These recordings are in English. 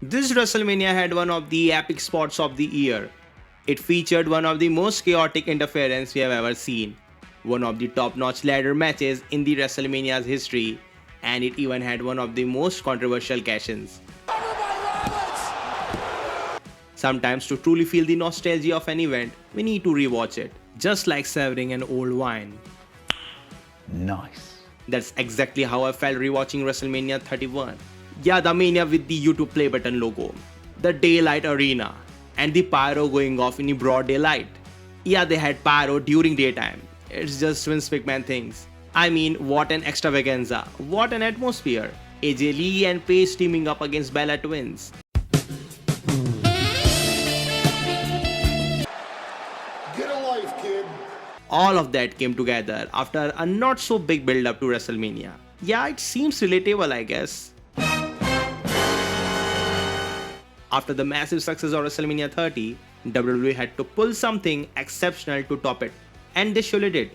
This WrestleMania had one of the epic spots of the year. It featured one of the most chaotic interference we have ever seen, one of the top-notch ladder matches in the WrestleMania's history, and it even had one of the most controversial cash-ins. Sometimes to truly feel the nostalgia of an event, we need to rewatch it, just like savoring an old wine. Nice. That's exactly how I felt rewatching WrestleMania 31. Yeah, the mania with the YouTube play button logo, the daylight arena, and the pyro going off in broad daylight. Yeah, they had pyro during daytime. It's just Vince McMahon things. I mean, what an extravaganza, what an atmosphere. AJ Lee and Paige teaming up against Bella Twins. Get a life, kid. All of that came together after a not so big build up to WrestleMania. Yeah, it seems relatable, I guess. After the massive success of WrestleMania 30, WWE had to pull something exceptional to top it. And they surely did.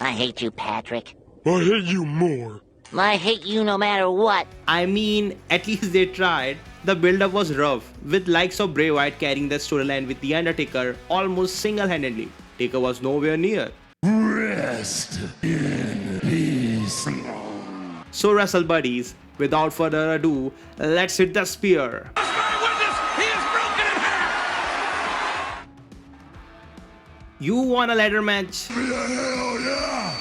I hate you, Patrick. I hate you more. I hate you no matter what. I mean, at least they tried. The build-up was rough, with likes of Bray Wyatt carrying the storyline with The Undertaker almost single-handedly. Taker was nowhere near. Rest in peace. So Wrestle Buddies, without further ado, let's hit the spear. You want a ladder match? Hell yeah!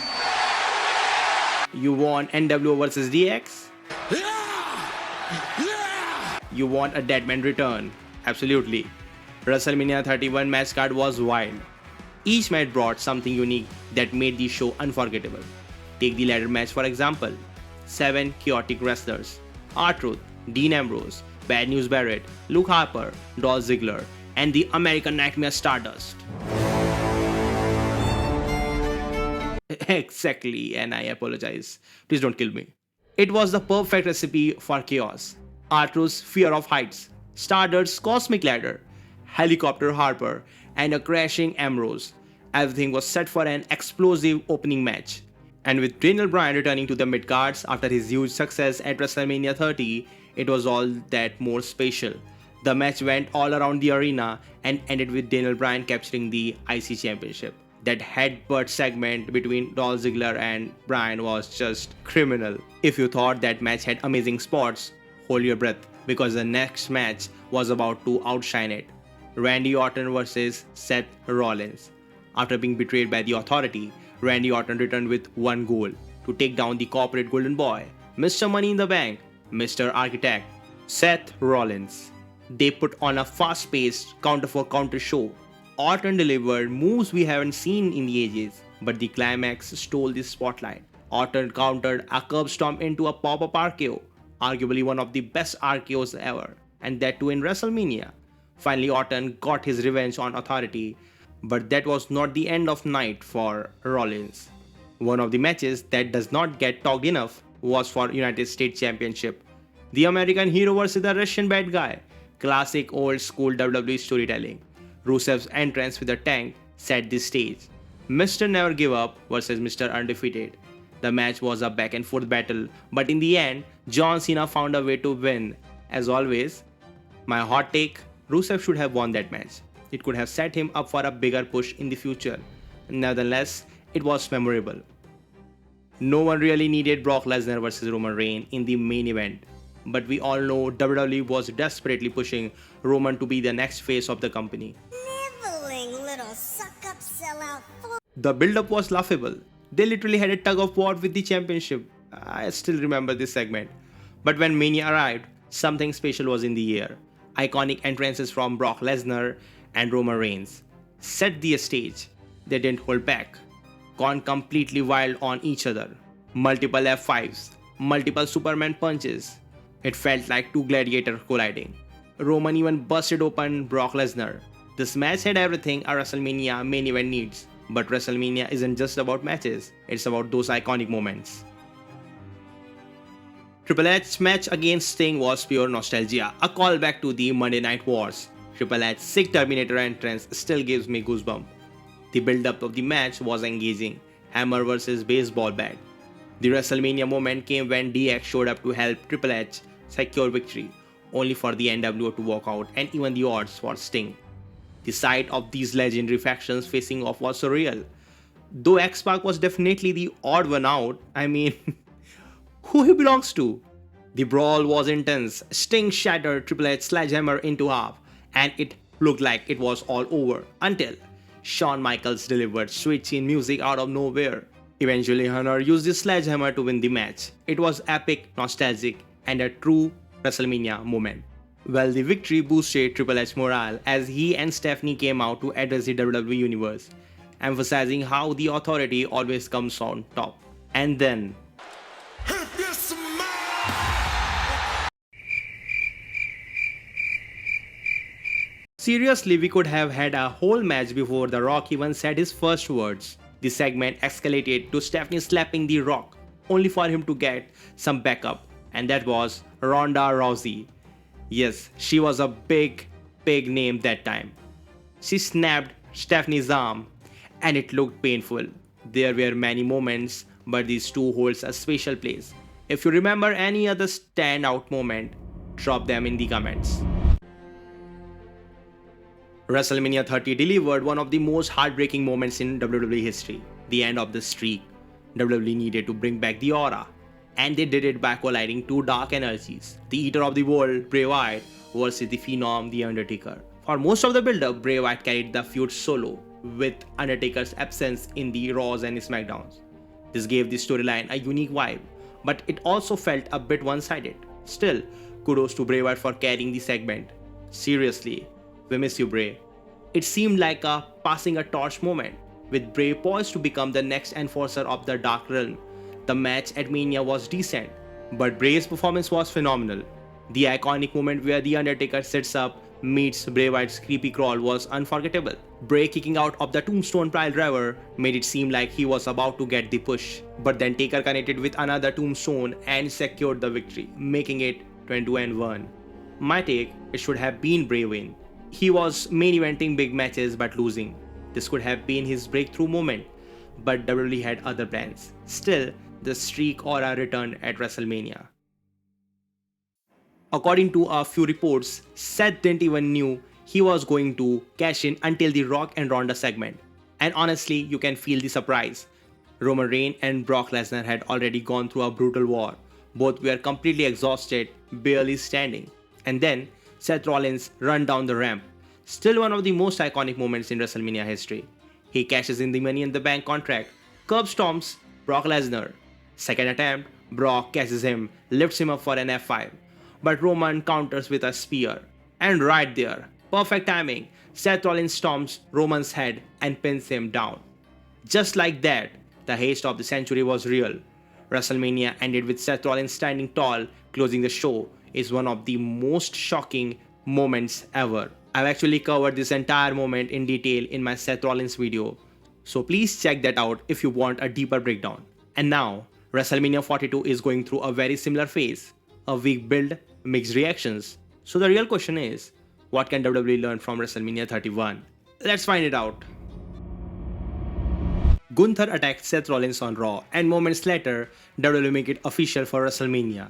You want NWO vs DX? You want a Deadman return? Absolutely. WrestleMania 31 match card was wild. Each match brought something unique that made the show unforgettable. Take the ladder match for example. 7 chaotic wrestlers. R-Truth, Dean Ambrose, Bad News Barrett, Luke Harper, Dolph Ziggler, and the American Nightmare Stardust. Exactly, and I apologize. Please don't kill me. It was the perfect recipe for chaos. R-Truth's fear of heights, Stardust's cosmic ladder, helicopter Harper, and a crashing Ambrose. Everything was set for an explosive opening match. And with Daniel Bryan returning to the mid-cards after his huge success at WrestleMania 30, it was all that more special. The match went all around the arena and ended with Daniel Bryan capturing the IC Championship. That headbutt segment between Dolph Ziggler and Bryan was just criminal. If you thought that match had amazing spots, hold your breath because the next match was about to outshine it. Randy Orton vs Seth Rollins. After being betrayed by the Authority, Randy Orton returned with one goal: to take down the corporate golden boy, Mr. Money in the Bank, Mr. Architect, Seth Rollins. They put on a fast-paced counter-for-counter show. Orton delivered moves we haven't seen in the ages, but the climax stole the spotlight. Orton countered a curb stomp into a pop-up RKO, arguably one of the best RKOs ever, and that too in WrestleMania. Finally, Orton got his revenge on Authority, but that was not the end of night for Rollins. One of the matches that does not get talked enough was for United States Championship. The American Hero versus the Russian Bad Guy. Classic old school WWE storytelling. Rusev's entrance with a tank set the stage. Mr. Never Give Up versus Mr. Undefeated. The match was a back and forth battle, but in the end, John Cena found a way to win. As always, my hot take, Rusev should have won that match. It could have set him up for a bigger push in the future. Nevertheless, it was memorable. No one really needed Brock Lesnar versus Roman Reigns in the main event, but we all know WWE was desperately pushing Roman to be the next face of the company. Nibbling little suck-up sellout fool. The build-up was laughable. They literally had a tug of war with the championship. I still remember this segment. But when Mania arrived, something special was in the air. Iconic entrances from Brock Lesnar and Roman Reigns set the stage. They didn't hold back. Gone completely wild on each other. Multiple F5s, multiple Superman punches. It felt like two gladiators colliding. Roman even busted open Brock Lesnar. This match had everything a WrestleMania main event needs. But WrestleMania isn't just about matches, it's about those iconic moments. Triple H's match against Sting was pure nostalgia, a callback to the Monday Night Wars. Triple H's sick Terminator entrance still gives me goosebumps. The build-up of the match was engaging, hammer versus baseball bat. The WrestleMania moment came when DX showed up to help Triple H secure victory. only for the NWO to walk out and even the odds for Sting. The sight of these legendary factions facing off was surreal. Though X-Pac was definitely the odd one out, I mean, who he belongs to? The brawl was intense. Sting shattered Triple H's sledgehammer into half, and it looked like it was all over until Shawn Michaels delivered sweet chin music out of nowhere. Eventually, Hunter used the sledgehammer to win the match. It was epic, nostalgic, and a true WrestleMania moment. Well, the victory boosted Triple H's morale as he and Stephanie came out to address the WWE Universe, emphasizing how the authority always comes on top. And then, seriously, we could have had a whole match before The Rock even said his first words. The segment escalated to Stephanie slapping The Rock, only for him to get some backup, and that was Ronda Rousey. Yes, she was a big name that time. She snapped Stephanie's arm, and it looked painful. There were many moments, but these two holds a special place. If you remember any other standout moment, drop them in the comments. WrestleMania 30 delivered one of the most heartbreaking moments in WWE history, the end of the streak. WWE needed to bring back the aura, and they did it by colliding two dark energies, the Eater of the World, Bray Wyatt, versus the Phenom, The Undertaker. For most of the build-up, Bray Wyatt carried the feud solo, with Undertaker's absence in the Raws and SmackDowns. This gave the storyline a unique vibe, but it also felt a bit one-sided. Still, kudos to Bray Wyatt for carrying the segment. Seriously, we miss you, Bray. It seemed like a passing a torch moment, with Bray poised to become the next enforcer of the Dark Realm. The match at Mania was decent, but Bray's performance was phenomenal. The iconic moment where The Undertaker sits up, meets Bray Wyatt's creepy crawl was unforgettable. Bray kicking out of the Tombstone Piledriver made it seem like he was about to get the push, but then Taker connected with another Tombstone and secured the victory, making it 22-1. My take, it should have been Bray win. He was main eventing big matches but losing. This could have been his breakthrough moment, but WWE had other plans. Still, the streak aura returned at WrestleMania. According to a few reports, Seth didn't even knew he was going to cash in until the Rock and Ronda segment. And honestly, you can feel the surprise. Roman Reigns and Brock Lesnar had already gone through a brutal war. Both were completely exhausted, barely standing. And then, Seth Rollins run down the ramp. Still one of the most iconic moments in WrestleMania history. He cashes in the Money in the Bank contract, curb stomps Brock Lesnar. Second attempt, Brock catches him, lifts him up for an F5. But Roman counters with a spear. And right there, perfect timing, Seth Rollins stomps Roman's head and pins him down. Just like that, the haste of the century was real. WrestleMania ended with Seth Rollins standing tall, closing the show. Is one of the most shocking moments ever. I've actually covered this entire moment in detail in my Seth Rollins video, so please check that out if you want a deeper breakdown. And now, WrestleMania 42 is going through a very similar phase, a weak build, mixed reactions. So the real question is, what can WWE learn from WrestleMania 31? Let's find it out. Gunther attacked Seth Rollins on Raw, and moments later, WWE make it official for WrestleMania.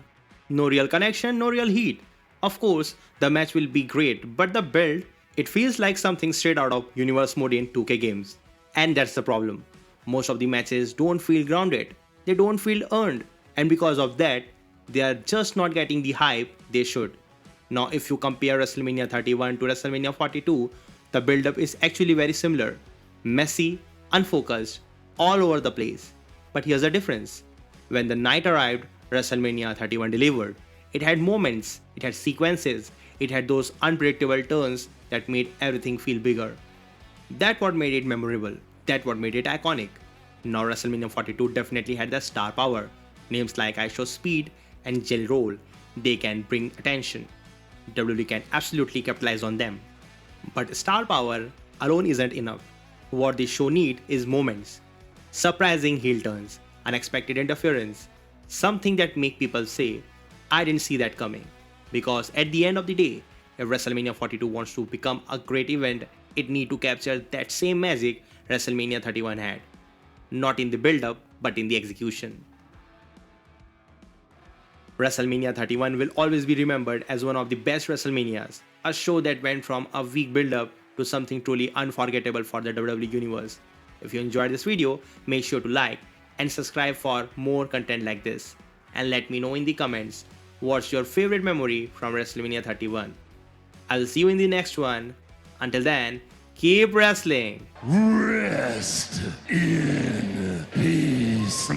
No real connection, no real heat. Of course, the match will be great, but the build, it feels like something straight out of Universe Mode in 2K games. And that's the problem. Most of the matches don't feel grounded, they don't feel earned, and because of that, they are just not getting the hype they should. Now, if you compare WrestleMania 31 to WrestleMania 42, the build-up is actually very similar. Messy, unfocused, all over the place. But here's the difference. When the night arrived, WrestleMania 31 delivered. It had moments, it had sequences, it had those unpredictable turns that made everything feel bigger. That's what made it memorable. That's what made it iconic. Now WrestleMania 42 definitely had the star power. Names like ISO Speed and Jelly Roll, they can bring attention. WWE can absolutely capitalize on them. But star power alone isn't enough. What the show need is moments. Surprising heel turns, unexpected interference, something that make people say, I didn't see that coming. Because at the end of the day, if WrestleMania 42 wants to become a great event, it need to capture that same magic WrestleMania 31 had. Not in the build-up, but in the execution. WrestleMania 31 will always be remembered as one of the best WrestleManias, a show that went from a weak build-up to something truly unforgettable for the WWE Universe. If you enjoyed this video, make sure to like and subscribe for more content like this. And let me know in the comments what's your favorite memory from WrestleMania 31. I'll see you in the next one. Until then, keep wrestling. Rest in peace.